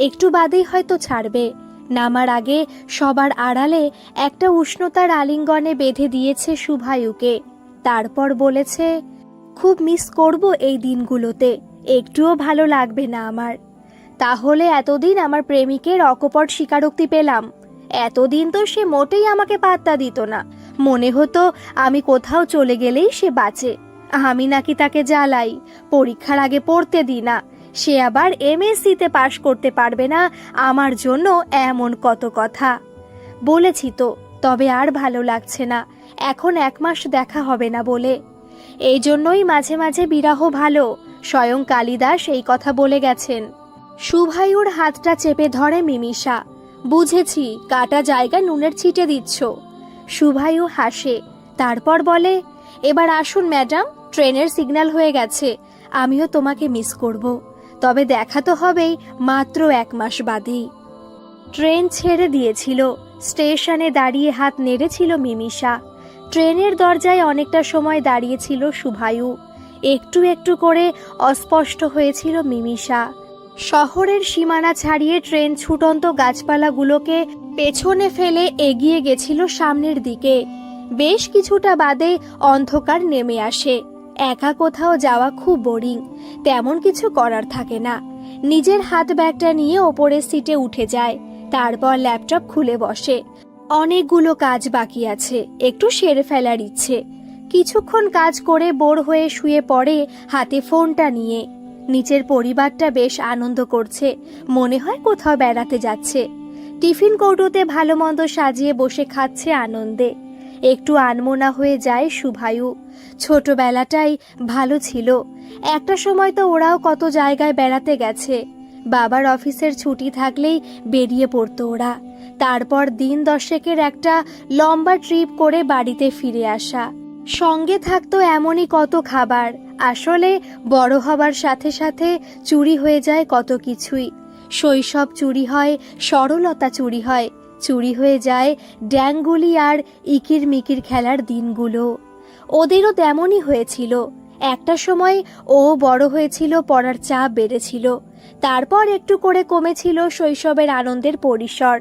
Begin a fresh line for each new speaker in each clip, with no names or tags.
একটু বাদেই হয়তো ছাড়বে। নামার আগে সবার আড়ালে একটা উষ্ণতার আলিঙ্গনে বেঁধে দিয়েছে শুভায়ুকে। তারপর বলেছে, খুব মিস করব এই দিনগুলোতে, একটুও ভালো লাগবে না আমার। তাহলে এতদিন আমার প্রেমিকের অকপট স্বীকারোক্তি পেলাম। এতদিন তো সে মোটেই আমাকে পাত্তা দিত না। মনে হতো আমি কোথাও চলে গেলেই সে বাঁচে। আমি নাকি তাকে জ্বালাই, পরীক্ষার আগে পড়তে দিই না, সে আবার এমএসসিতে পাশ করতে পারবে না আমার জন্য, এমন কত কথা বলেছি তো। তবে আর ভালো লাগছে না, এখন 1 মাস দেখা হবে না বলে। এই জন্যই মাঝে মাঝে বিরহ ভালো, স্বয়ং কালিদাস এই কথা বলে গেছেন। শুভায়ুর হাতটা চেপে ধরে মিমিষা। বুঝেছি, কাটা জায়গা নুনের ছিটে দিচ্ছ। শুভায়ু হাসে, তারপর বলে, এবার আসুন ম্যাডাম, ট্রেনের সিগন্যাল হয়ে গেছে। আমিও তোমাকে মিস করব, তবে দেখা তো হবেই মাত্র 1 মাস বাদেই। ট্রেন ছেড়ে দিয়েছিল। স্টেশনে দাঁড়িয়ে হাত নেড়েছিল মিমিষা। ট্রেনের দরজায় অনেকটা সময় দাঁড়িয়েছিল শুভায়ু। একটু একটু করে অস্পষ্ট হয়েছিল মিমিষা। শহরের সীমানা ছাড়িয়ে ট্রেন ছুটন্ত গাছপালাগুলোকে পেছনে ফেলে এগিয়ে গেছিল সামনের দিকে। বেশ কিছুটা বাদে অন্ধকার নেমে আসে। একা কোথাও যাওয়া খুব বোরিং, তেমন কিছু করার থাকে না। নিজের হাত ব্যাগটা নিয়ে ওপরের সিটে উঠে যায়, তারপর ল্যাপটপ খুলে বসে। অনেকগুলো কাজ বাকি আছে, একটু সেরে ফেলার ইচ্ছে। কিছুক্ষণ কাজ করে বোর হয়ে শুয়ে পড়ে হাতে ফোনটা নিয়ে। নিচের পরিবারটা বেশ আনন্দ করছে, মনে হয় কোথাও বেড়াতে যাচ্ছে। টিফিন কৌটোতে ভালো মন্দ সাজিয়ে বসে খাচ্ছে আনন্দে। একটু আনমনা হয়ে যায় শুভায়ু। ছোটবেলাটাই ভালো ছিল। একটা সময় তো ওরাও কত জায়গায় বেড়াতে গেছে। বাবার অফিসের ছুটি থাকলেই বেরিয়ে পড়তো ওরা। তারপর দিন 10 একটা লম্বা ট্রিপ করে বাড়িতে ফিরে আসা। সঙ্গে থাকতো এমনই কত খাবার। আসলে বড় হবার সাথে সাথে চুরি হয়ে যায় কত কিছুই। শৈশব চুরি হয়, সরলতা চুরি হয়, চুরি হয়ে যায় ড্যাঙ্গুলি আর ইকির মিকির খেলার দিনগুলো। ওদেরও তেমনই হয়েছিল। একটা সময় ও বড় হয়েছিল, পড়ার চাপ বেড়েছিল। তারপর একটু করে কমেছিল শৈশবের আনন্দের পরিসর।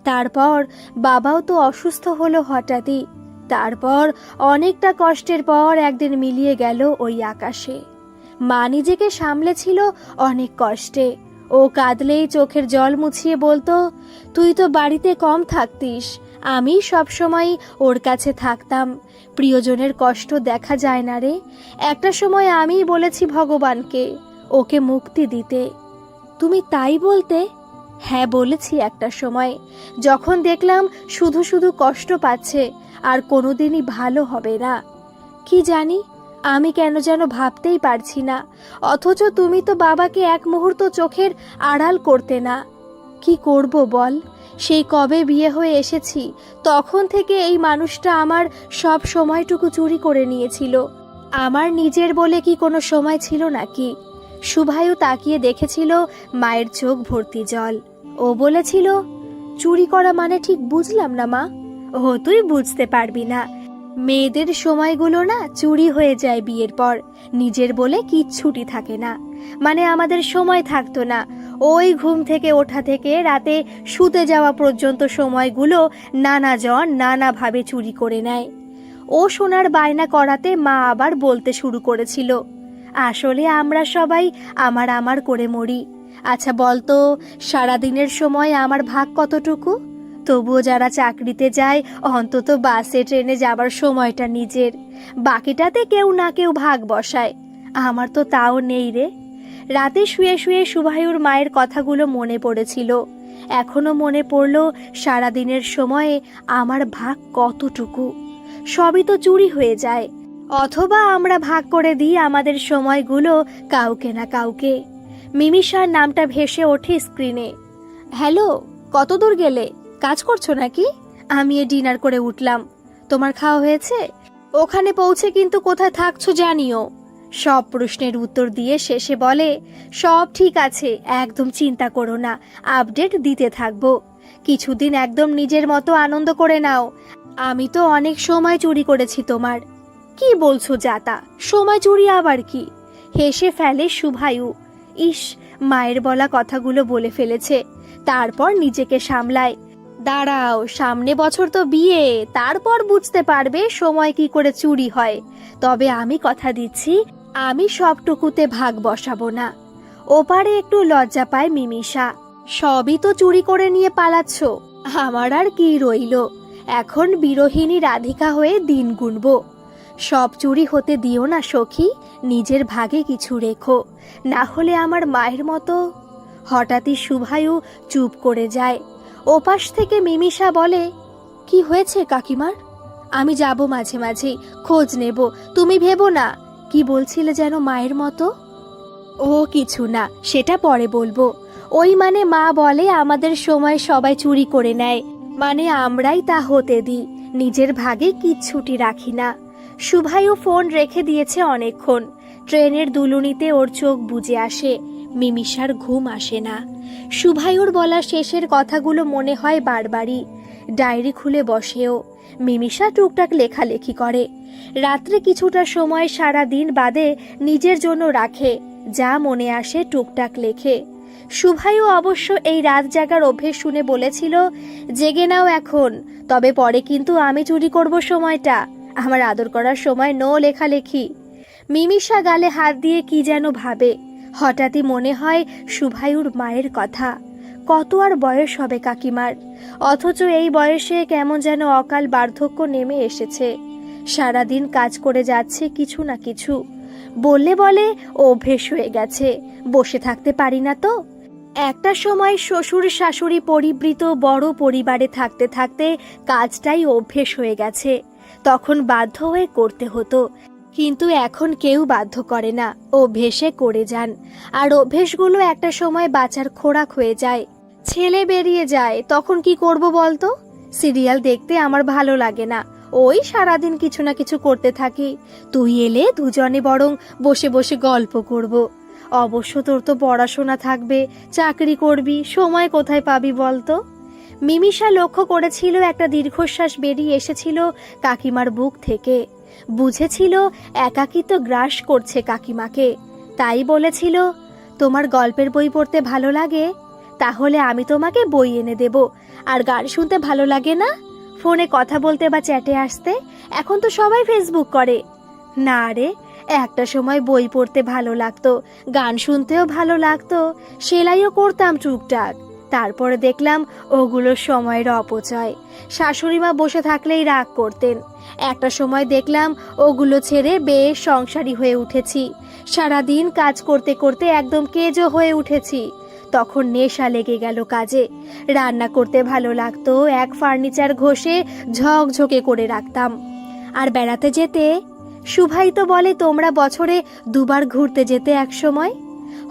তারপর বাবাও তো অসুস্থ হলো হঠাৎই। তারপর অনেকটা কষ্টের পর একদিন মিলিয়ে গেল ওই আকাশে। মা নিজেকে সামলেছিল অনেক কষ্টে। ও কাঁদলেই চোখের জল মুছিয়ে বলতো, তুই তো বাড়িতে কম থাকতিস, আমি সবসময় ওর কাছে থাকতাম। প্রিয়জনের কষ্ট দেখা যায় না রে। একটা সময় আমি বলেছি ভগবানকে ওকে মুক্তি দিতে। তুমি তাই বলতে? হ্যাঁ বলেছি একটা সময়, যখন দেখলাম শুধু শুধু কষ্ট পাচ্ছে আর কোনোদিনই ভালো হবে না। কি জানি, আমি কেন যেন ভাবতেই পারছি না। অথচ তুমি তো বাবাকে এক মুহূর্ত চোখের আড়াল করতে না। কি করব বল? সেই কবে বিয়ে হয়ে এসেছি তখন থেকে এই মানুষটা আমার সব সময়টুকু চুরি করে নিয়েছিল। আমার নিজের বলে কি কোনো সময় ছিল নাকি? শুভায়ু তাকিয়ে দেখেছিল মায়ের চোখ ভর্তি জল। ও বলেছিল, চুরি করা মানে ঠিক বুঝলাম না মা। ও তুই বুঝতে পারবি না। মেয়েদের সময়গুলো না চুরি হয়ে যায় বিয়ের পর। নিজের বলে কিচ্ছুটি থাকে না। মানে আমাদের সময় থাকতো না। ওই ঘুম থেকে ওঠা থেকে রাতে শুতে যাওয়া পর্যন্ত সময়গুলো নানাজন নানাভাবে চুরি করে নেয়। ও সোনার বায়না করাতে মা আবার বলতে শুরু করেছিল, আসলে আমরা সবাই আমার আমার করে মরি। আচ্ছা বলতো, সারাদিনের সময় আমার ভাগ কতটুকু? তবুও যারা চাকরিতে যায় অন্তত বাসে ট্রেনে যাবার সময়টা নিজের, বাকিটাতে কেউ না কেউ ভাগ বসায়। আমার তো তাও নেই রে। রাতে শুয়ে শুয়ে শুভায়ুর মায়ের কথাগুলো মনে পড়েছিল। এখনো মনে পড়ল সারাদিনের সময়ে আমার ভাগ কতটুকু। সবই তো চুরি হয়ে যায়, অথবা আমরা ভাগ করে দিই আমাদের সময়গুলো কাউকে না কাউকে। মিমিষার নামটা ভেসে ওঠে স্ক্রিনে। হ্যালো, কত দূর গেলে? কাজ করছো নাকি? আমি ডিনার করে উঠলাম। তোমার খাওয়া হয়েছে? ওখানে পৌঁছে কিন্তু কোথায় থাকছো জানিও। সব প্রশ্নের উত্তর দিয়ে শেষে বলে, সব ঠিক আছে, একদম চিন্তা করো না, আপডেট দিতে থাকবো। কিছুদিন একদম নিজের মতো আনন্দ করে নাও। আমি তো অনেক সময় চুরি করেছি তোমার। কি বলছো জাতা, সময় চুরি আবার কি? হেসে ফেলে শুভায়ু। ইস, মায়ের বলা কথাগুলো বলে ফেলেছে। তারপর নিজেকে সামলায়। দাঁড়াও, সামনে বছর তো বিয়ে, তারপর বুঝতে পারবে সময় কি করে চুরি হয়। তবে আমি কথা দিচ্ছি, আমি সবটুকুতে ভাগ বসাবো না। ওপারে একটু লজ্জা পায় মিমিষা। সবই তো চুরি করে নিয়ে পালাচ্ছ, আমার আর কি রইল? এখন বিরোহিনী রাধিকা হয়ে দিন গুনবো। সব চুরি হতে দিও না সখী, নিজের ভাগে কিছু রেখো, না হলে আমার মায়ের মতো। হঠাৎই শুভায়ু চুপ করে যায়। ওপাশ থেকে মিমিষা বলে, কি হয়েছে কাকিমার? আমি যাব মাঝে মাঝে, খোঁজ নেব, তুমি ভেবো না। কি বলছিলে যেন মায়ের মতো? ও কিছু না, সেটা পরে বলবো। ওই মানে মা বলে আমাদের সময় সবাই চুরি করে নেয়, মানে আমরাই তা হতে দিই, নিজের ভাগে কিচ্ছুটি রাখি না। শুভায়ু ফোন রেখে দিয়েছে অনেকক্ষণ। ট্রেনের দুলুনিতে ওর চোখ বুজে আসে। মিমিষার ঘুম আসে না। শুভায়ুর বলা শেষের কথাগুলো মনে হয় বারবারই। ডায়েরি খুলে বসেও। মিমিষা টুকটাক লেখালেখি করে। রাত্রে কিছুটা সময় সারা দিন বাদে নিজের জন্য রাখে, যা মনে আসে টুকটাক লেখে। শুভায়ু অবশ্য এই রাত জাগার অভ্যেস শুনে বলেছিল, জেগে নাও এখন, তবে পরে কিন্তু আমি চুরি করব সময়টা, আমার আদর করার সময় নো লেখালেখি। মিমিষা গালে হাত দিয়ে কি যেন ভাবে। হঠাৎই মনে হয় শুভায়ুর মায়ের কথা। কত আর বয়স হবে কাকিমার, অথচ এই বয়সে কেমন যেন অকাল বার্ধক্য নেমে এসেছে। সারাদিন কাজ করে যাচ্ছে কিছু না কিছু, বললে বলে অভ্যেস হয়ে গেছে, বসে থাকতে পারি না তো। একটা সময় শ্বশুর শাশুড়ি পরিবৃত বড় পরিবারে থাকতে থাকতে কাজটাই অভ্যেস হয়ে গেছে, তখন বাধ্য হয়ে করতে হতো। কিন্তু এখন কেউ বাধ্য করে না, অভ্যেসে করে যান। আর অভ্যেসগুলো একটা সময় বাঁচার খোরাক হয়ে যায়। ছেলে বেরিয়ে যায়, তখন কি করব বলতো? সিরিয়াল দেখতে আমার ভালো লাগে না, ওই সারাদিন কিছু না কিছু করতে থাকি। তুই এলে দুজনে বরং বসে বসে গল্প করব। অবশ্য তোর তো পড়াশোনা থাকবে, চাকরি করবি, সময় কোথায় পাবি বলতো? মিমিষা লক্ষ্য করেছিল একটা দীর্ঘশ্বাস বেরিয়ে এসেছিল কাকিমার বুক থেকে। বুঝেছিল একাকিত্ব গ্রাস করছে কাকিমাকে, তাই বলেছিল, তোমার গল্পের বই পড়তে ভালো লাগে? তাহলে আমি তোমাকে বই এনে দেব। আর গান শুনতে ভালো লাগে না? ফোনে কথা বলতে বা চ্যাটে আসতে? এখন তো সবাই ফেসবুক করে। না রে, একটা সময় বই পড়তে ভালো লাগতো, গান শুনতেও ভালো লাগতো, সেলাইও করতাম টুকটাক। তারপরে দেখলাম ওগুলো সময়ের অপচয়। শাশুড়িমা বসে থাকলেই রাগ করতেন। একটা সময় দেখলাম ওগুলো ছেড়ে বেশ সংসারী হয়ে উঠেছি। সারাদিন কাজ করতে করতে একদম কেজো হয়ে উঠেছি। তখন নেশা লেগে গেল কাজে। রান্না করতে ভালো লাগতো, এক ফার্নিচার ঘষে ঝকঝকে করে রাখতাম। আর বেড়াতে যেতে, শুভাই তো বলে তোমরা বছরে দুবার ঘুরতে যেতে এক সময়।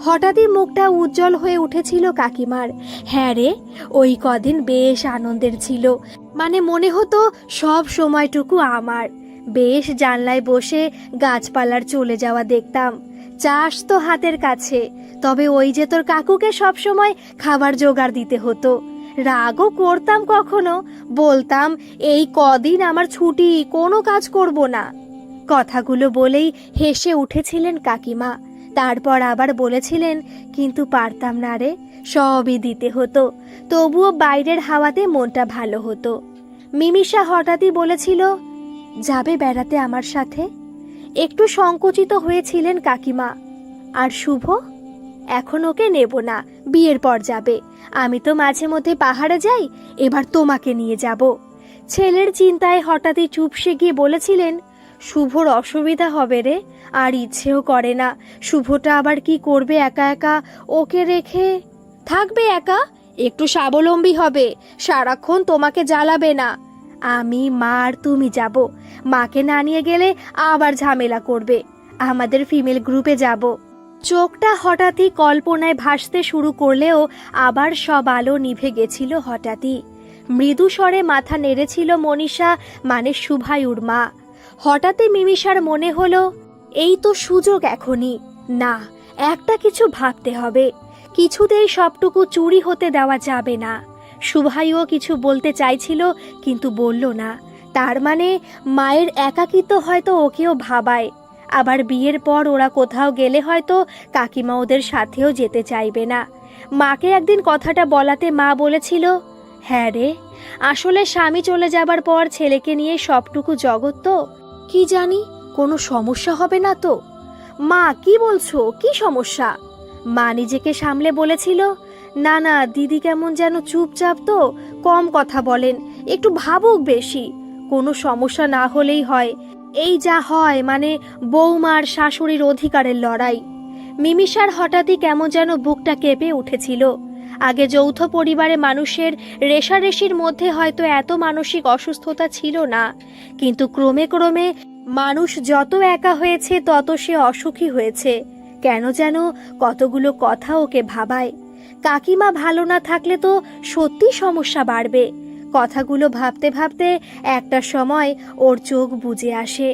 হঠাৎই মুখটা উজ্জ্বল হয়ে উঠেছিল কাকিমার। হ্যাঁ রে, ওই কদিন বেশ আনন্দের ছিল, মানে মনে হতো সব সময়টুকু আমার। বেশ জানলায় বসে গাছপালার চলে যাওয়া দেখতাম। চাষ তো হাতের কাছে, তবে ওই যে তোর কাকুকে সব সময় খাবার জোগাড় দিতে হতো। রাগও করতাম কখনো, বলতাম এই কদিন আমার ছুটি, কোনো কাজ করব না। কথাগুলো বলেই হেসে উঠেছিলেন কাকিমা। তারপর আবার বলেছিলেন, কিন্তু পারতাম না রে, সবই দিতে হতো, তবুও বাইরের হাওয়াতে মনটা ভালো হতো। মিমিষা হঠাৎই বলেছিল, যাবে বেড়াতে আমার সাথে? একটু সংকুচিত হয়েছিলেন কাকিমা। আর শুভ? এখন ওকে নেব না, বিয়ের পর যাবে। আমি তো মাঝে মধ্যে পাহাড়ে যাই, এবার তোমাকে নিয়ে যাব। ছেলের চিন্তায় হঠাৎই চুপসে গিয়ে বলেছিলেন, শুভর অসুবিধা হবে রে, আর ইচ্ছেও করে না। শুভটা আবার কি করবে একা একা ওকে রেখে? থাকবে একা, একটু স্বাবলম্বী হবে, সারাক্ষণ তোমাকে জ্বালাবে না। আমি, মা আর তুমি যাব। মাকে না নিয়ে গেলে আবার ঝামেলা করবে। আমাদের ফিমেল গ্রুপে যাব। চোখটা হঠাৎই কল্পনায় ভাসতে শুরু করলেও আবার সব আলো নিভে গেছিল হঠাৎই। মৃদু স্বরে মাথা নেড়েছিল মনীষা, মানে শুভায়ুর মা। হঠাৎই মিমিষার মনে হলো, এই তো সুযোগ এখনই। না, একটা কিছু ভাবতে হবে, কিছুতেই সবটুকু চুরি হতে দেওয়া যাবে না। শুভায়ুও কিছু বলতে চাইছিল, কিন্তু বলল না। তার মানে মায়ের একাকিত্ব হয়তো ওকেও ভাবায়। আবার বিয়ের পর ওরা কোথাও গেলে হয়তো কাকিমা ওদের সাথেও যেতে চাইবে না। মাকে একদিন কথাটা বলাতে মা বলেছিল, হ্যাঁ রে, আসলে স্বামী চলে যাবার পর ছেলেকে নিয়ে সবটুকু জগৎ তো, কি জানি কোনো সমস্যা হবে না তো। মা কি বলছো, কি সমস্যা? মা নিজেকে সামলে বলেছিল, না না, দিদি কেমন যেন চুপচাপ তো, কম কথা বলেন, একটু ভাবুক বেশি, কোনো সমস্যা না হলেই হয়। এই যা হয় মানে বৌমার শাশুড়ির অধিকারের লড়াই। মিমিষার হঠাৎই কেমন যেন বুকটা কেঁপে উঠেছিল। আগে যৌথ পরিবারে মানুষের রেষারেষির মধ্যে হয়তো এত মানসিক অসুস্থতা ছিল না, কিন্তু ক্রমে ক্রমে মানুষ যত একা হয়েছে তত সে অসুখী হয়েছে। কেন যেন কতগুলো কথা ওকে ভাবায়। কাকিমা ভালো না থাকলে তো সত্যি সমস্যা বাড়বে। কথাগুলো ভাবতে ভাবতে একটা সময় ওর চোখ বুজে আসে।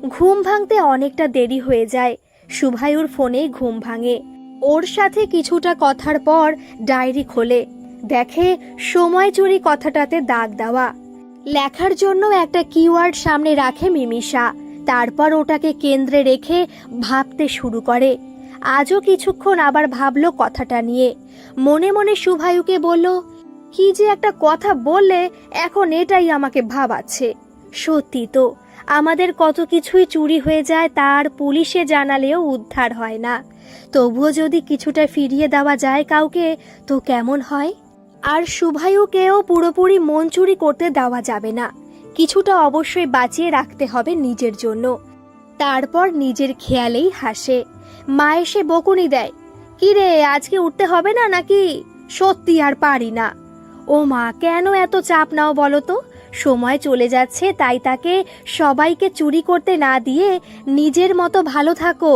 ঘুম ভাঙতে অনেকটা দেরি হয়ে যায়। শুভায়ুর ফোনেই ঘুম ভাঙে। ওর সাথে কিছুটা কথার পর ডায়েরি খোলে, দেখে সময় চুরি কথাটাতে দাগ দেওয়া। লেখার জন্য একটা কিওয়ার্ড সামনে রাখে মিমিষা, তারপর ওটাকে কেন্দ্রে রেখে ভাবতে শুরু করে। আজও কিছুক্ষণ আবার ভাবলো কথাটা নিয়ে। মনে মনে শুভায়ুকে বলল, কি যে একটা কথা বললে, এখন এটাই আমাকে ভাবাচ্ছে। সত্যি তো, আমাদের কত কিছুই চুরি হয়ে যায়, তার পুলিশে জানালেও উদ্ধার হয় না। তবুও যদি কিছুটা ফিরিয়ে দেওয়া যায় কাউকে, তো কেমন হয়? আর শুভায়ুকেও পুরোপুরি মন চুরি করতে দেওয়া যাবে না, কিছুটা অবশ্যই বাঁচিয়ে রাখতে হবে নিজের জন্য। তারপর নিজের খেয়ালেই হাসে। মা এসে বকুনি দেয়, কি রে, আজকে উঠতে হবে না নাকি? সত্যি আর পারি না। ও মা, কেন এত চাপ নাও বলো তো? সময় চলে যাচ্ছে, তাই তাকে সবাইকে চুরি করতে না দিয়ে নিজের মতো ভালো থাকো।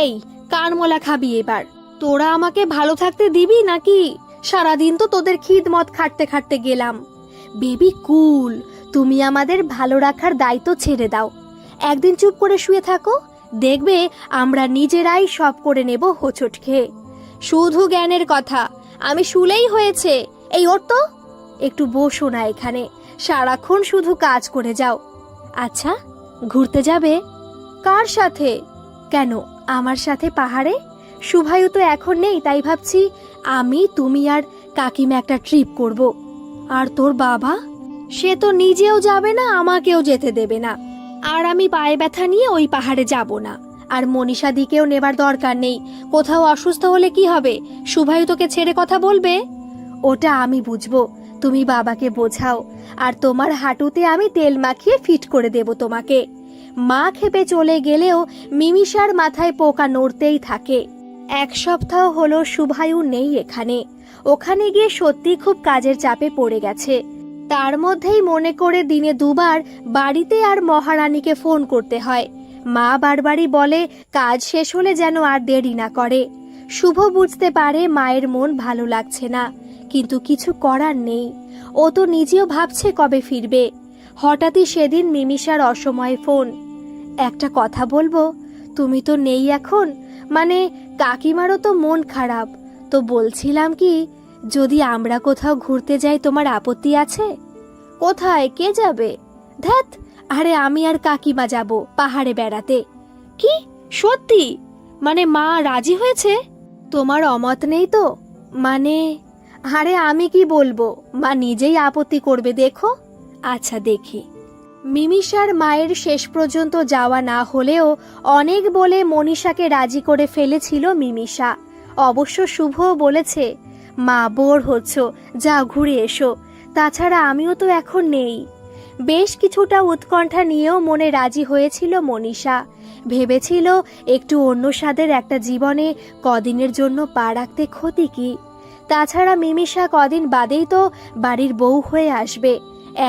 এই কার মোলা খাবি এবার? তোরা আমাকে ভালো থাকতে দিবি নাকি? সারাদিন তো তোদের খিদমত খাটতে খাটতে গেলাম। বেবি কুল, তুমি আমাদের ভালো রাখার দায়িত্ব ছেড়ে দাও। একদিন চুপ করে শুয়ে থাকো, দেখবে আমরা নিজেরাই সব করে নেব হোঁচট খেয়ে। শুধু জ্ঞানের কথা, আমি শুলেই হয়েছে। এই ওর তো একটু বসো না এখানে, সারাক্ষণ শুধু কাজ করে যাও। আচ্ছা, ঘুরতে যাবে? কার সাথে? কেন, আমার সাথে পাহাড়ে? শুভায়ু তো এখন নেই, তাই ভাবছি আমি, তুমি আর কাকিমা একটা ট্রিপ করব। আর তোর বাবা? সে তো নিজেও যাবে না, আমাকেও যেতে দেবে না। আর আমি পায়ে ব্যথা নিয়ে ওই পাহাড়ে যাব না। আর মনীষা দিকেও নেবার দরকার নেই। কোথাও অসুস্থ হলে কি হবে? শুভায়ু তোকে ছেড়ে কথা বলবে? ওটা আমি বুঝবো, তুমি বাবাকে বোঝাও। আর তোমার হাঁটুতে আমি তেল মাখিয়ে ফিট করে দেব তোমাকে। মা খেপে চলে গেলেও মিমিষার মাথায় পোকা নড়তেই থাকে। এক সপ্তাহ হলো শুভায়ু নেই এখানে। ওখানে গিয়ে সত্যি খুব কাজের চাপে পড়ে গেছে। তার মধ্যেই মনে করে দিনে দুবার বাড়িতে আর মহারানীকে ফোন করতে হয়। মা বারবারই বলে কাজ শেষ হলে যেন আর দেরি না করে। শুভ বুঝতে পারে মায়ের মন ভালো লাগছে না, কিন্তু কিছু করার নেই। ও তো নিজেও ভাবছে কবে ফিরবে। হঠাৎই সেদিন মিমিষার অসময়ে ফোন। একটা কথা বলবো? তুমি তো নেই এখন, মানে কাকিমারও তো মন খারাপ। তো বলছিলাম কি, যদি আমরা কোথাও ঘুরতে যাই তোমার আপত্তি আছে? কোথায়, কে যাবে? ধ্যাত, আরে আমি আর কাকিমা যাব পাহাড়ে বেড়াতে। কি সত্যি? মানে মা রাজি হয়েছে? তোমার অমত নেই তো? মানে আরে আমি কি বলবো, মা নিজেই আপত্তি করবে দেখো। আচ্ছা দেখি। মিমিষার মায়ের শেষ পর্যন্ত যাওয়া না হলেও অনেক বলে মনীষাকে রাজি করে ফেলেছিল মিমিষা। অবশ্য শুভও বলেছে, মা বোর হচ্ছ, যাও ঘুরে এসো। তাছাড়া আমিও তো এখন নেই। বেশ কিছুটা উৎকণ্ঠা নিয়েও মনে রাজি হয়েছিল মনীষা। ভেবেছিল একটু অন্য স্বাদের একটা জীবনে কদিনের জন্য পা রাখতে ক্ষতি কি। তাছাড়া মিমিষা কদিন বাদেই তো বাড়ির বউ হয়ে আসবে।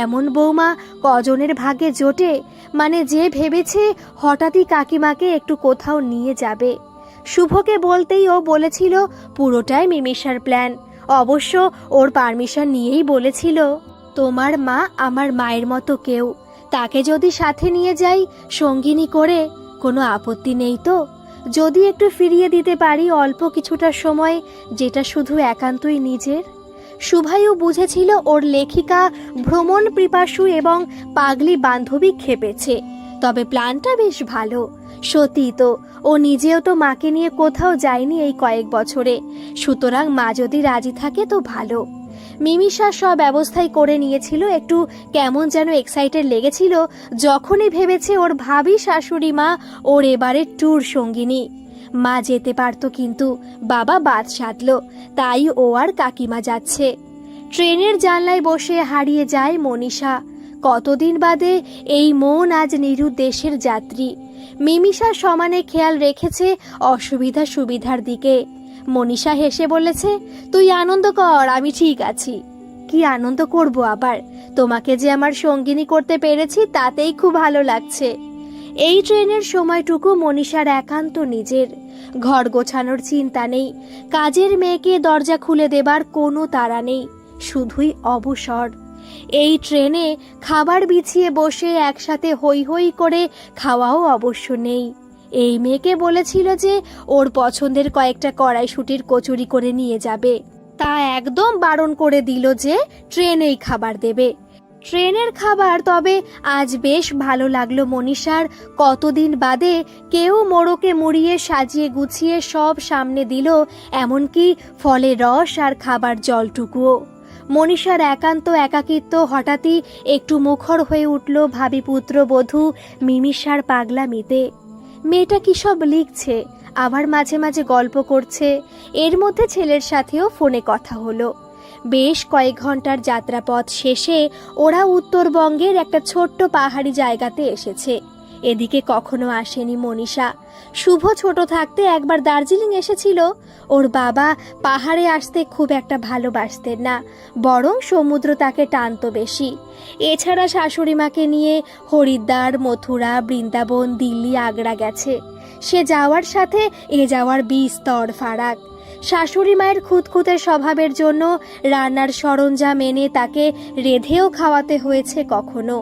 এমন বৌমা কজনের ভাগ্যে জোটে? মানে যে ভেবেছে হঠাৎই কাকিমাকে একটু কোথাও নিয়ে যাবে। শুভকে বলতেই ও বলেছিল পুরোটাই মিমিষার প্ল্যান। অবশ্য ওর পারমিশন নিয়েই বলেছিল, তোমার মা আমার মায়ের মতো কেউ, তাকে যদি সাথে নিয়ে যাই সঙ্গিনী করে, কোনো আপত্তি নেই তো? যদি একটু ফিরিয়ে দিতে পারি অল্প কিছুটা সময়, যেটা শুধু একান্তই নিজের। শুভায়ু বুঝেছিল ওর লেখিকা ভ্রমণ পিপাসু এবং পাগলি বান্ধবী খেপেছে। তবে প্ল্যানটা বেশ ভালো। সত্যি তো, ও নিজেও তো মাকে নিয়ে কোথাও যায়নি এই কয়েক বছরে, সুতরাং মা যদি রাজি থাকে তো ভালো। মিমিষা সব ব্যবস্থাই করে নিয়েছিল। একটু কেমন যেন এক্সাইটেড লেগেছিল যখনই ভেবেছে ওর ভাবি শাশুড়ি মা ওর এবারের ট্যুর সঙ্গিনী। মা যেতে পারতো, কিন্তু বাবা বাদ সাধল, তাই ও আর কাকিমা যাচ্ছে। ট্রেনের জানলায় বসে হারিয়ে যায় মনীষা। কতদিন বাদে এই মন আজ নিরুদ্দেশের যাত্রী। মিমিষা সমানে খেয়াল রেখেছে অসুবিধা সুবিধার দিকে। মনীষা হেসে বলেছে, তুই আনন্দ কর, আমি ঠিক আছি। কি আনন্দ করব আবার, তোমাকে যে আমার সঙ্গিনী করতে পেরেছি তাতেই খুব ভালো লাগছে। এই ট্রেনের সময়টুকু মনীষার একান্ত নিজের। ঘর গোছানোর চিন্তা নেই, কাজের মেয়েকে দরজা খুলে দেবার কোনো তাড়া নেই, শুধুই অবসর। এই ট্রেনে খাবার বিছিয়ে বসে একসাথে হই হই করে খাওয়াও অবশ্য নেই। এই মেয়েকে বলেছিল যে ওর পছন্দের কয়েকটা কড়াইশুটির কচুরি করে নিয়ে যাবে, তা একদম বারণ করে দিল যে ট্রেনেই খাবার দেবে। ট্রেনের খাবার তবে আজ বেশ ভালো লাগলো মনীষার। কতদিন বাদে কেউ মোড়কে মুড়িয়ে সাজিয়ে গুছিয়ে সব সামনে দিল, এমনকি ফলের রস আর খাবার জলটুকুও। মনীষার একান্ত একাকিত্ব হঠাৎই একটু মুখর হয়ে উঠল ভাবি পুত্র বধূ মিমিষার পাগলামিতে। মেয়েটা কি সব লিখছে, আবার মাঝে মাঝে গল্প করছে। এর মধ্যে ছেলের সাথেও ফোনে কথা হলো। বেশ কয়েক ঘন্টার যাত্রাপথ শেষে ওরা উত্তরবঙ্গের একটা ছোট্ট পাহাড়ি জায়গাতে এসেছে। এদিকে কখনো আসেনি মনীষা। শুভ ছোট থাকতে একবার দার্জিলিং এসেছিল। ওর বাবা পাহাড়ে আসতে খুব একটা ভালোবাসতেন না, বরং সমুদ্র তাকে টানতো বেশি। এছাড়া শাশুড়ি মাকে নিয়ে হরিদ্বার, মথুরা, বৃন্দাবন, দিল্লি, আগ্রা গেছে। সে যাওয়ার সাথে এ যাওয়ার বিস্তর ফারাক। শাশুড়ি মায়ের খুঁতখুঁতে স্বভাবের জন্য রান্নার সরঞ্জাম এনে তাকে রেঁধেও খাওয়াতে হয়েছে কখনো।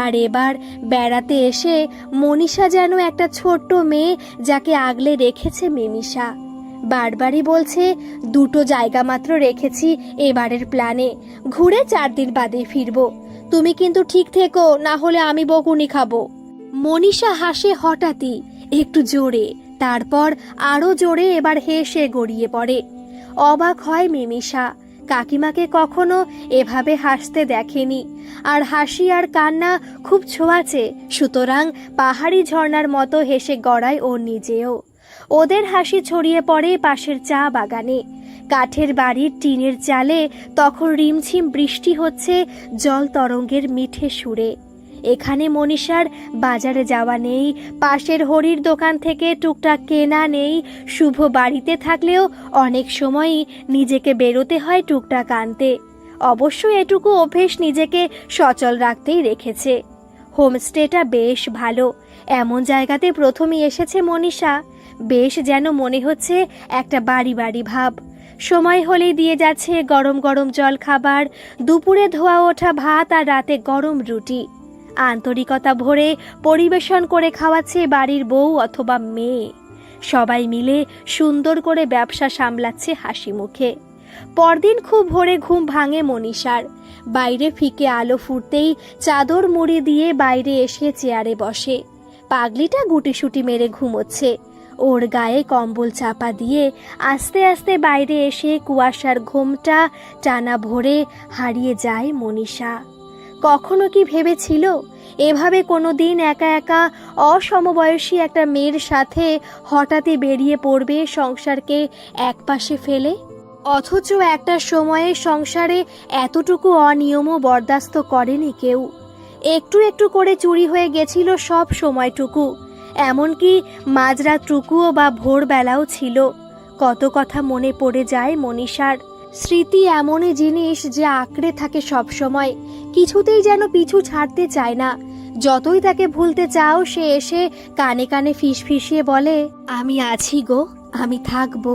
আর এবার বেড়াতে এসে মনীষা যেন একটা ছোট্ট মেয়ে যাকে আগলে রেখেছে মিমিষা। বারবারই বলছে, দুটো জায়গা মাত্র রেখেছি এবারের প্ল্যানে, ঘুরে 4 দিন বাদে ফিরবো। তুমি কিন্তু ঠিক থেকো, না হলে আমি বকুনি খাবো। মনীষা হাসে হঠাৎই, একটু জোরে, তারপর আরো জোরে, এবার হেসে গড়িয়ে পড়ে। অবাক হয় মিমিষা, কাকিমাকে কখনো এভাবে হাসতে দেখেনি। আর হাসি আর কান্না খুব ছোঁয়াচে, সুতরাং পাহাড়ি ঝর্ণার মতো হেসে গড়ায় ও নিজেও। ওদের হাসি ছড়িয়ে পড়ে পাশের চা বাগানে। কাঠের বাড়ির টিনের চালে তখন রিমঝিম বৃষ্টি হচ্ছে জল তরঙ্গের মিঠে সুরে। এখানে মনীষার বাজারে যাওয়া নেই, পাশের হরির দোকান থেকে টুকটাক কেনা নেই। শুভ বাড়িতে থাকলেও অনেক সময়ই নিজেকে বেরোতে হয় টুকটাক আনতে। অবশ্য এটুকু অভ্যেস নিজেকে সচল রাখতেই রেখেছে। হোমস্টেটা বেশ ভালো। এমন জায়গাতে প্রথমে এসেছে মনীষা। বেশ যেন মনে হচ্ছে একটা বাড়ি বাড়ি ভাব। সময় হলেই দিয়ে যাচ্ছে গরম গরম জল খাবার, দুপুরে ধোয়া ওঠা ভাত আর রাতে গরম রুটি। আন্তরিকতা ভরে পরিবেশন করে খাওয়াচ্ছে বাড়ির বউ অথবা মেয়ে। সবাই মিলে সুন্দর করে ব্যবসা সামলাচ্ছে হাসি মুখে। পরদিন খুব ভোরে ঘুম ভাঙে মনীষার। বাইরে ফিকে আলো ফুটতেই চাদর মুড়ি দিয়ে বাইরে এসে চেয়ারে বসে। পাগলিটা গুটিসুটি মেরে ঘুমোচ্ছে। ওর গায়ে কম্বল চাপা দিয়ে আস্তে আস্তে বাইরে এসে কুয়াশার ঘুমটা টানা ভরে হারিয়ে যায় মনীষা। কখনো কি ভেবেছিল এভাবে কোনোদিন একা একা অসমবয়সী একটা মেয়ের সাথে হঠাৎই বেরিয়ে পড়বে সংসারকে একপাশে ফেলে? অথচ একটা সময়ে সংসারে এতটুকু অনিয়মও বরদাস্ত করেনি কেউ। একটু একটু করে চুরি হয়ে গেছিল সব সময়টুকু, এমনকি মাঝরাতটুকুও বা ভোরবেলাও ছিল। কত কথা মনে পড়ে যায় মনীষার। স্মৃতি এমনই জিনিস যে আঁকড়ে থাকে সব সময়, কিছুতেই যেন পিছু ছাড়তে চায় না। যতই তাকে ভুলতে চাও সে এসে কানে কানে ফিসফিসিয়ে বলে, আমি আছি গো, আমি থাকবো,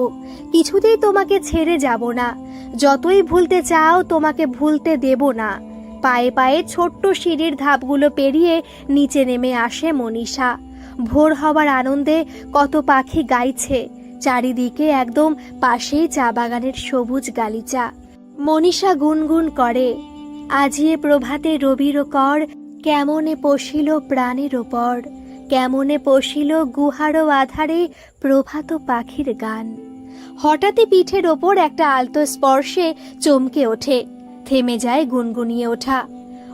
কিছুতেই তোমাকে ছেড়ে যাব না। যতই ভুলতে চাও তোমাকে ভুলতে দেব না। পায়ে পায়ে ছোট্ট সিঁড়ির ধাপগুলো পেরিয়ে নিচে নেমে আসে মনীষা। ভোর হওয়ার আনন্দে কত পাখি গাইছে। চারিদিকে একদম পাশেই চা বাগানের সবুজ গালিচা। মনীষা গুনগুন করে, আজিয়ে প্রভাতে রবির কর, কেমনে পশিল প্রাণের ওপর, কেমনে পশিল গুহারও আধারে প্রভাত পাখির গান। হঠাৎই পিঠের ওপর একটা আলতো স্পর্শে চমকে ওঠে, থেমে যায় গুনগুনিয়ে ওঠা।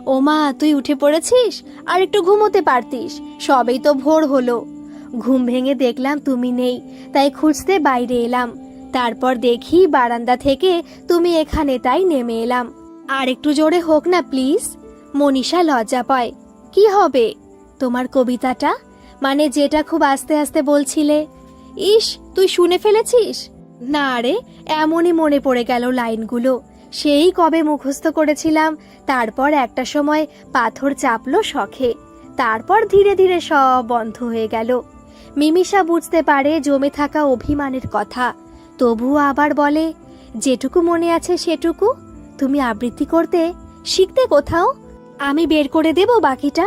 ওমা, তুই উঠে পড়েছিস? আর একটু ঘুমোতে পারতিস, সবেই তো ভোর হলো। ঘুম ভেঙে দেখলাম তুমি নেই, তাই খুঁজতে বাইরে এলাম। তারপর দেখি বারান্দা থেকে তুমি এখানে, তাই নেমে এলাম। আর একটু জোরে হোক না প্লিজ। মনীষা লজ্জা পায়। কি হবে? তোমার কবিতাটা, মানে যেটা খুব আস্তে আস্তে বলছিলে। ইস, তুই শুনে ফেলেছিস? না রে, এমনই মনে পড়ে গেল লাইনগুলো। সেই কবে মুখস্থ করেছিলাম, তারপর একটা সময় পাথর চাপলো শখে, তারপর ধীরে ধীরে সব বন্ধ হয়ে গেল। মিমিষা বুঝতে পারে জমে থাকা অভিমানের কথা, তবুও আবার বলে, যেটুকু মনে আছে সেটুকু। তুমি আবৃত্তি করতে শিখতে কোথাও? আমি বের করে দেব বাকিটা।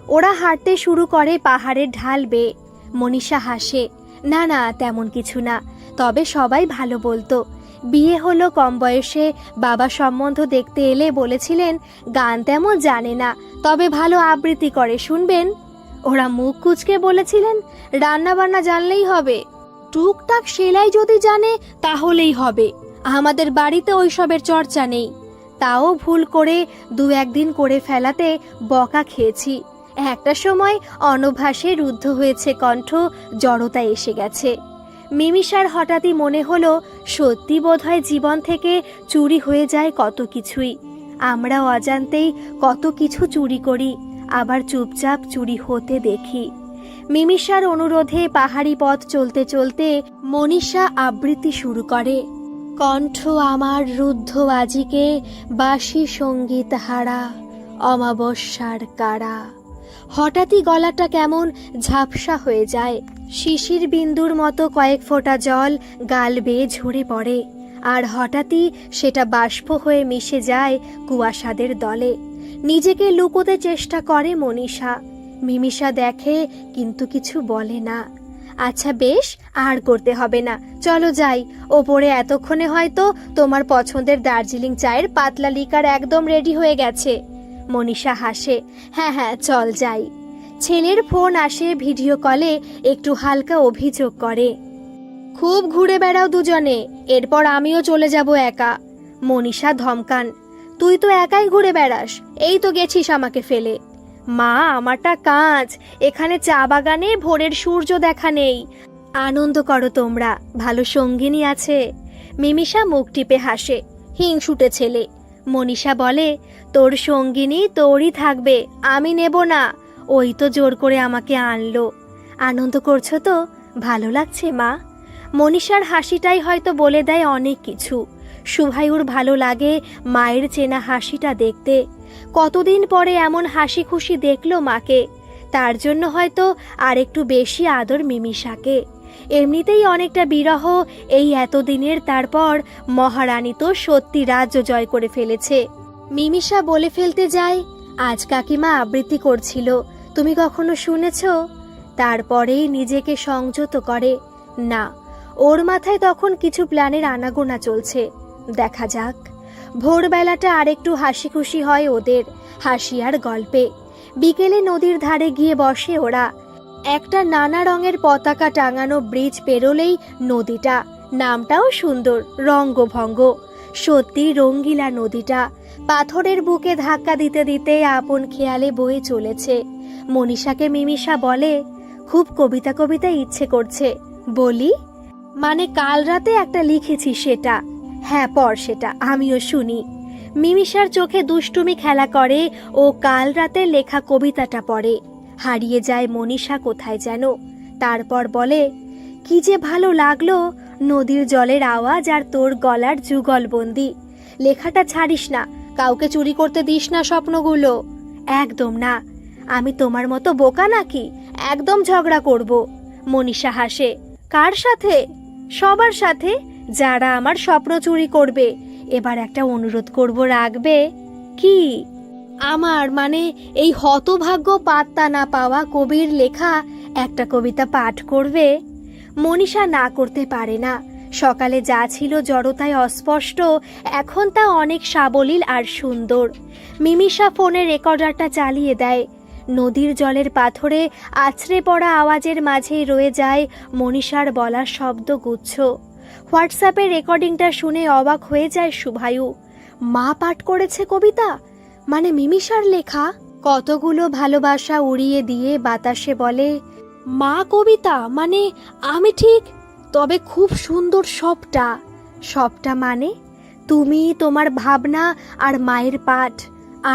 ওরা হাঁটতে শুরু করে পাহাড়ের ঢাল বেয়ে। মনীষা হাসে। না না, তেমন কিছু না, তবে সবাই ভালো বলতো। বিয়ে হলো কম বয়সে, বাবা সম্বন্ধ দেখতে এলে বলেছিলেন গান তেমন জানে না, তবে ভালো আবৃত্তি করে, শুনবেন। ওরা মুখ কুঁচকে বলেছিলেন রান্না বান্না জানলেই হবে, টুকটাক সেলাই যদি জানে তাহলেই হবে। আমাদের বাড়িতে ওইসবের চর্চা নেই। তাও ভুল করে দু একদিন করে ফেলাতে বকা খেয়েছি। একটা সময় অনভাসে রুদ্ধ হয়েছে কণ্ঠ, জড়তা এসে গেছে। মিমিষার হঠাৎই মনে হলো, সত্যি বোধহয় জীবন থেকে চুরি হয়ে যায় কত কিছুই। আমরা অজান্তেই কত কিছু চুরি করি, আবার চুপচাপ চুরি হতে দেখি। মিমিষার অনুরোধে পাহাড়ি পথ চলতে চলতে মনীষা আবৃত্তি শুরু করে। কণ্ঠ আমার রুদ্ধ আজিকে, বাঁশি সঙ্গীত হারা, অমাবস্যার কারা। হঠাৎই গলাটা কেমন ঝাপসা হয়ে যায়। শিশির বিন্দুর মতো কয়েক ফোঁটা জল গাল বেয়ে ঝরে পড়ে, আর হঠাৎই সেটা বাষ্প হয়ে মিশে যায় কুয়াশাদের দলে। নিজেকে লুকোতে চেষ্টা করে মনীষা। মিমিষা দেখে, কিন্তু কিছু বলে না। আচ্ছা বেশ, আর করতে হবে না, চলো যাই। ওপরে এতক্ষণে হয়তো তোমার পছন্দের দার্জিলিং চায়ের পাতলা লিকার একদম রেডি হয়ে গেছে। মনীষা হাসে। হ্যাঁ হ্যাঁ, চল যাই। ছেলের ফোন আসে ভিডিও কলে, একটু হালকা অভিযোগ করে, খুব ঘুরে বেড়াও দুজনে, এরপর আমিও চলে যাব একা। মনীষা ধমকান, তুই তো একাই ঘুরে বেড়াস, এই তো গেছিস আমাকে ফেলে। মা, আমারটা কাজ, এখানে চা বাগানে ভোরের সূর্য দেখা নেই। আনন্দ করো তোমরা, ভালো সঙ্গিনী আছে। মিমিষা মুখ টিপে হাসে। হিংসুটে ছেলে। মনীষা বলে, তোর সঙ্গিনী তোরই থাকবে, আমি নেব না। ওই তো জোর করে আমাকে আনলো। আনন্দ করছো তো? ভালো লাগছে মা। মনীষার হাসিটাই হয়তো বলে দেয় অনেক কিছু। শুভায়ুর ভালো লাগে মায়ের চেনা হাসিটা দেখতে। কতদিন পরে এমন হাসি খুশি দেখলো মাকে, তার জন্য হয়তো আর একটু বেশি আদর মিমিষাকে। এমনিতেই অনেকটা বিরহ এই এতদিনের, তারপর মহারানী তো সত্যি রাজ্য জয় করে ফেলেছে। মিমিষা বলে ফেলতে যায়, আজ কাকিমা আবৃত্তি করছিল, তুমি কখনো শুনেছ? তারপরেই নিজেকে সংযত করে, না, ওর মাথায় তখন কিছু প্ল্যানের আনাগোনা চলছে, দেখা যাক। ভোরবেলাটা আরেকটু হাসি খুশি হয় ওদের, হাসি আর গল্পে। বিকেলে নদীর ধারে গিয়ে বসে ওরা। একটা নানা রঙের পতাকা টাঙানো ব্রিজ পেরোলেই নদীটা, নামটাও সুন্দর, রঙ্গভঙ্গ। সত্যি রঙ্গিলা নদীটা পাথরের বুকে ধাক্কা দিতে দিতে আপন খেয়ালে বয়ে চলেছে। মনীষাকে মিমিষা বলে, খুব কবিতা কবিতা ইচ্ছে করছে, বলি? মানে কাল রাতে একটা লিখেছি সেটা। হ্যাঁ পড় সেটা, আমিও শুনি। মিমিষার চোখে দুষ্টুমি খেলা করে, ও কাল রাতে লেখা কবিতাটা পড়ে। হারিয়ে যায় মনীষা কোথায় যেন। তারপর বলে, কি যে ভালো লাগলো, নদীর জলের আওয়াজ আর তোর গলার যুগলবন্দি। লেখাটা ছাড়িস না, কাউকে চুরি করতে দিস না স্বপ্নগুলো। একদম না, আমি তোমার মতো বোকা নাকি? একদম ঝগড়া করব। মনীষা হাসে। কার সাথে? সবার সাথে, যারা আমার স্বপ্ন চুরি করবে। এবার একটা অনুরোধ করব, রাখবে? কি? আমার মানে এই হতভাগ্য পাত্তা না পাওয়া কবির লেখা একটা কবিতা পাঠ করবে। মনীষা না করতে পারে না, সকালে যা ছিল জড়তায় অস্পষ্ট, এখন তা অনেক সাবলীল আর সুন্দর। মিমিষা ফোনের রেকর্ডারটা চালিয়ে দেয়। নদীর জলের পাথরে আছড়ে পড়া আওয়াজের মাঝেই রয়ে যায় মনীষার বলা শব্দগুচ্ছ। হোয়াটসঅ্যাপের রেকর্ডিংটা শুনে অবাক হয়ে যায় শুভায়ু। মা পাঠ করেছে কবিতা, মানে মিমিষার লেখা? কতগুলো ভালোবাসা উড়িয়ে দিয়ে বাতাসে বলে, মা কবিতা মানে আমি ঠিক, তবে খুব সুন্দর সবটা। সবটা মানে তুমি, তোমার ভাবনা আর মায়ের পাঠ।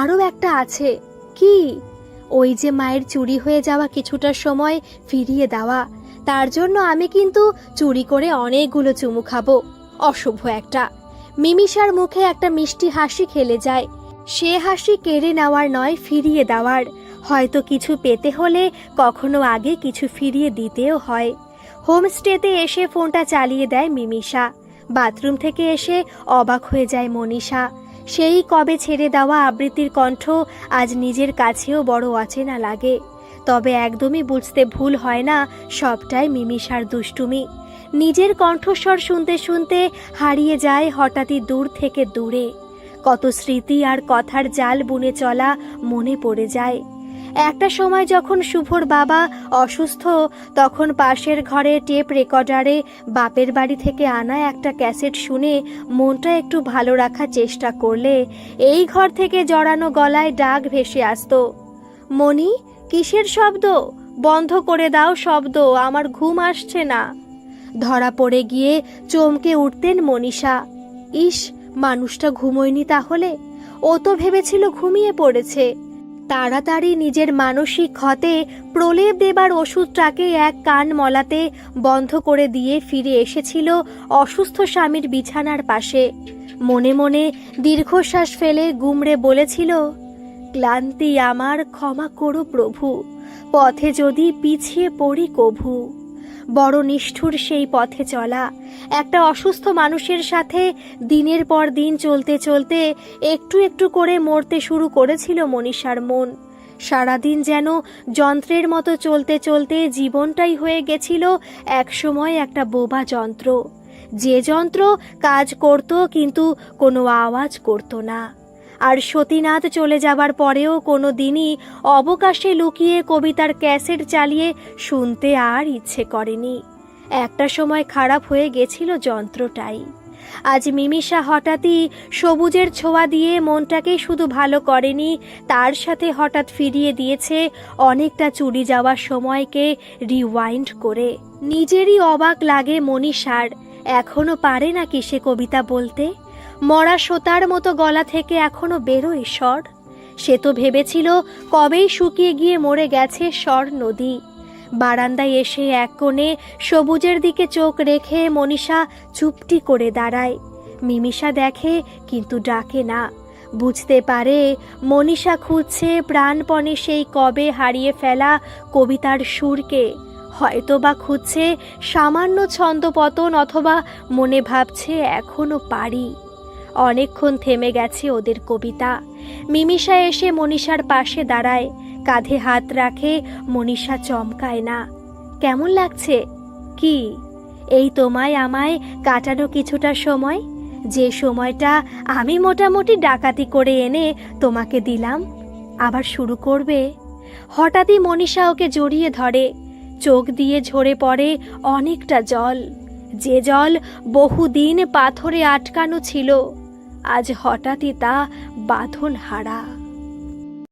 আরও একটা আছে। কি? ওই যে মায়ের চুরি হয়ে যাওয়া কিছুটা সময় ফিরিয়ে দেওয়া। তার জন্য আমি কিন্তু চুরি করে অনেকগুলো চুমু খাবো। অশুভ একটা। মিমিষার মুখে একটা মিষ্টি হাসি খেলে যায়। সে হাসি কেড়ে নেওয়ার নয়, ফিরিয়ে দেওয়ার। হয়তো কিছু পেতে হলে কখনো আগে কিছু ফিরিয়ে দিতেও হয়। হোমস্টেতে এসে ফোনটা চালিয়ে দেয় মিমিষা। বাথরুম থেকে এসে অবাক হয়ে যায় মনীষা। সেই কবে ছেড়ে দেওয়া আবৃত্তির কণ্ঠ আজ নিজের কাছেও বড় অচেনা লাগে। তবে একদমই বুঝতে ভুল হয় না, সবটাই মিমিষার দুষ্টুমি। নিজের কণ্ঠস্বর শুনতে শুনতে হারিয়ে যায় হঠাৎই দূর থেকে দূরে। কত স্মৃতি আর কথার জাল বুনে চলা মনে পড়ে যায়। একটা সময় যখন শুভর বাবা অসুস্থ, তখন পাশের ঘরে টেপ রেকর্ডারে বাপের বাড়ি থেকে আনা একটা ক্যাসেট শুনে মনটা একটু ভালো রাখার চেষ্টা করলে এই ঘর থেকে জড়ানো গলায় ডাক ভেসে আসতো, মনি, কিসের শব্দ? বন্ধ করে দাও শব্দ, আমার ঘুম আসছে না। ধরা পড়ে গিয়ে চমকে উঠতেন মনীষা। ইস, মানুষটা ঘুমোয়নি তাহলে? ও তো ভেবেছিল ঘুমিয়ে পড়েছে। তাড়াতাড়ি নিজের মানসিক ক্ষতে প্রলেপ দেবার ওষুধটাকে এক কান মলাতে বন্ধ করে দিয়ে ফিরে এসেছিল অসুস্থ স্বামীর বিছানার পাশে। মনে মনে দীর্ঘশ্বাস ফেলে গুমড়ে বলেছিল, ক্লান্তি আমার, ক্ষমা করো প্রভু, পথে যদি পিছিয়ে পড়ি কভু। বড় নিষ্ঠুর সেই পথে চলা। একটা অসুস্থ মানুষের সাথে দিনের পর দিন চলতে চলতে একটু একটু করে মরতে শুরু করেছিল মনীষার মন। সারাদিন যেন যন্ত্রের মতো চলতে চলতে জীবনটাই হয়ে গেছিল একসময় একটা বোবা যন্ত্র। যে যন্ত্র কাজ করত কিন্তু কোনো আওয়াজ করত না। আর সতীনাথ চলে যাবার পরেও কোনো দিনই অবকাশে লুকিয়ে কবিতার ক্যাসেট চালিয়ে শুনতে আর ইচ্ছে করেনি। একটা সময় খারাপ হয়ে গেছিল যন্ত্রটাই। আজ মিমিষা হঠাৎই সবুজের ছোঁয়া দিয়ে মনটাকেই শুধু ভালো করেনি, তার সাথে হঠাৎ ফিরিয়ে দিয়েছে অনেকটা চুরি যাওয়ার সময়কে রিওয়াইন্ড করে। নিজেরই অবাক লাগে মনীষার, এখনো পারে নাকি সে কবিতা বলতে? মরা সোতার মতো গলা থেকে এখনো বেরোয় স্বর। সে তো ভেবেছিল কবেই শুকিয়ে গিয়ে মরে গেছে স্বর নদী। বারান্দায় এসে এক কোণে সবুজের দিকে চোখ রেখে মনীষা চুপটি করে দাঁড়ায়। মিমিষা দেখে কিন্তু ডাকে না। বুঝতে পারে মনীষা খুঁজছে প্রাণপণে সেই কবে হারিয়ে ফেলা কবিতার সুরকে। হয়তোবা খুঁজছে সামান্য ছন্দপতন, অথবা মনে ভাবছে এখনো পারি। অনেকক্ষণ থেমে গেছে ওদের কবিতা। মিমিষা এসে মনীষার পাশে দাঁড়ায়, কাঁধে হাত রাখে। মনীষা চমকায় না। কেমন লাগছে? কি? এই তোমায় আমায় কাটানো কিছুটা সময়, যে সময়টা আমি মোটামুটি ডাকাতি করে এনে তোমাকে দিলাম। আবার শুরু করবে? হঠাৎই মনীষা ওকে জড়িয়ে ধরে। চোখ দিয়ে ঝরে পড়ে অনেকটা জল, যে জল বহুদিন পাথরে আটকানো ছিল, আজ হঠাৎই তা বাঁধন হারা।